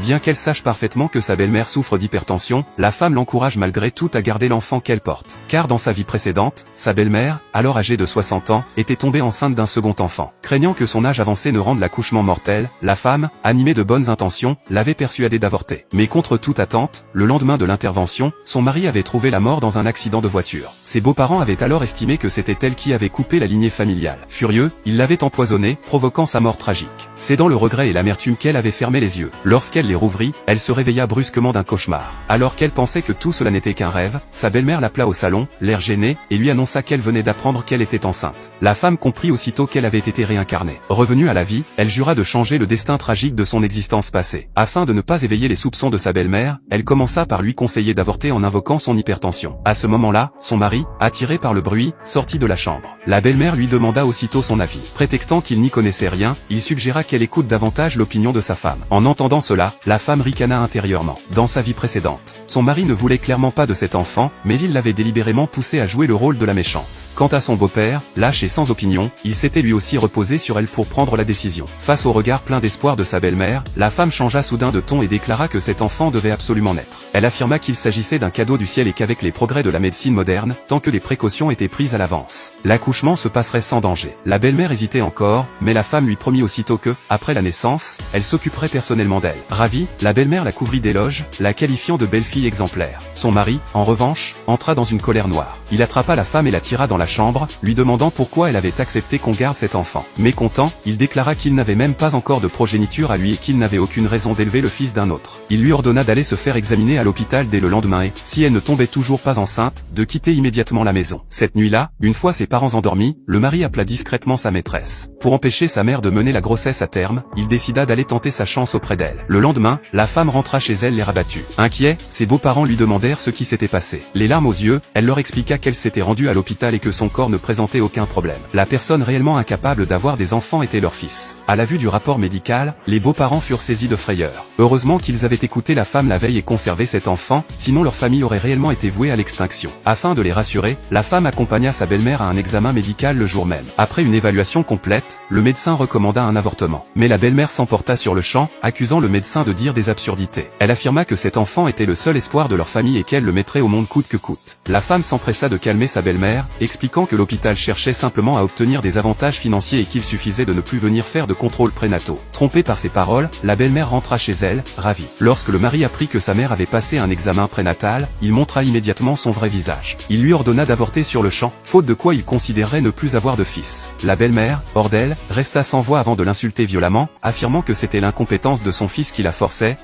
Bien qu'elle sache parfaitement que sa belle-mère souffre d'hypertension, la femme l'encourage malgré tout à garder l'enfant qu'elle porte. Car dans sa vie précédente, sa belle-mère, alors âgée de 60 ans, était tombée enceinte d'un second enfant. Craignant que son âge avancé ne rende l'accouchement mortel, la femme, animée de bonnes intentions, l'avait persuadée d'avorter. Mais contre toute attente, le lendemain de l'intervention, son mari avait trouvé la mort dans un accident de voiture. Ses beaux-parents avaient alors estimé que c'était elle qui avait coupé la lignée familiale. Furieux, ils l'avaient empoisonnée, provoquant sa mort tragique. C'est dans le regret et l'amertume qu'elle avait fermé les yeux. Lorsqu'elle les rouvrit, elle se réveilla brusquement d'un cauchemar. Alors qu'elle pensait que tout cela n'était qu'un rêve, sa belle-mère l'appela au salon, l'air gêné, et lui annonça qu'elle venait d'apprendre qu'elle était enceinte. La femme comprit aussitôt qu'elle avait été réincarnée. Revenue à la vie, elle jura de changer le destin tragique de son existence passée. Afin de ne pas éveiller les soupçons de sa belle-mère, elle commença par lui conseiller d'avorter en invoquant son hypertension. À ce moment-là, son mari, attiré par le bruit, sortit de la chambre. La belle-mère lui demanda aussitôt son avis. Prétextant qu'il n'y connaissait rien, il suggéra qu'elle écoute davantage l'opinion de sa femme. En entendant cela, la femme ricana intérieurement. Dans sa vie précédente, son mari ne voulait clairement pas de cet enfant, mais il l'avait délibérément poussée à jouer le rôle de la méchante. Quant à son beau-père, lâche et sans opinion, il s'était lui aussi reposé sur elle pour prendre la décision. Face au regard plein d'espoir de sa belle-mère, la femme changea soudain de ton et déclara que cet enfant devait absolument naître. Elle affirma qu'il s'agissait d'un cadeau du ciel et qu'avec les progrès de la médecine moderne, tant que les précautions étaient prises à l'avance, l'accouchement se passerait sans danger. La belle-mère hésitait encore, mais la femme lui promit aussitôt que, après la naissance, elle s'occuperait personnellement d'elle. Ravie, la belle-mère la couvrit d'éloges, la qualifiant de belle-fille exemplaire. Son mari, en revanche, entra dans une colère noire. Il attrapa la femme et la tira dans la chambre, lui demandant pourquoi elle avait accepté qu'on garde cet enfant. Mécontent, il déclara qu'il n'avait même pas encore de progéniture à lui et qu'il n'avait aucune raison d'élever le fils d'un autre. Il lui ordonna d'aller se faire examiner à l'hôpital dès le lendemain et, si elle ne tombait toujours pas enceinte, de quitter immédiatement la maison. Cette nuit-là, une fois ses parents endormis, le mari appela discrètement sa maîtresse. Pour empêcher sa mère de mener la grossesse à terme, il décida d'aller tenter sa chance auprès d'elle. Le lendemain, la femme rentra chez elle l'air abattue. Inquiet, ses beaux-parents lui demandèrent ce qui s'était passé. Les larmes aux yeux, elle leur expliqua qu'elle s'était rendue à l'hôpital et que son corps ne présentait aucun problème. La personne réellement incapable d'avoir des enfants était leur fils. À la vue du rapport médical, les beaux-parents furent saisis de frayeur. Heureusement qu'ils avaient écouté la femme la veille et conservé cet enfant, sinon leur famille aurait réellement été vouée à l'extinction. Afin de les rassurer, la femme accompagna sa belle-mère à un examen médical le jour même. Après une évaluation complète, le médecin recommanda un avortement. Mais la belle-mère s'emporta sur le champ, accusant le médecin de dire des absurdités. Elle affirma que cet enfant était le seul espoir de leur famille et qu'elle le mettrait au monde coûte que coûte. La femme s'empressa de calmer sa belle-mère, expliquant que l'hôpital cherchait simplement à obtenir des avantages financiers et qu'il suffisait de ne plus venir faire de contrôles prénataux. Trompée par ces paroles, la belle-mère rentra chez elle, ravie. Lorsque le mari apprit que sa mère avait passé un examen prénatal, il montra immédiatement son vrai visage. Il lui ordonna d'avorter sur le champ, faute de quoi il considérerait ne plus avoir de fils. La belle-mère, hors d'elle, resta sans voix avant de l'insulter violemment, affirmant que c'était l'incompétence de son fils qui la forçait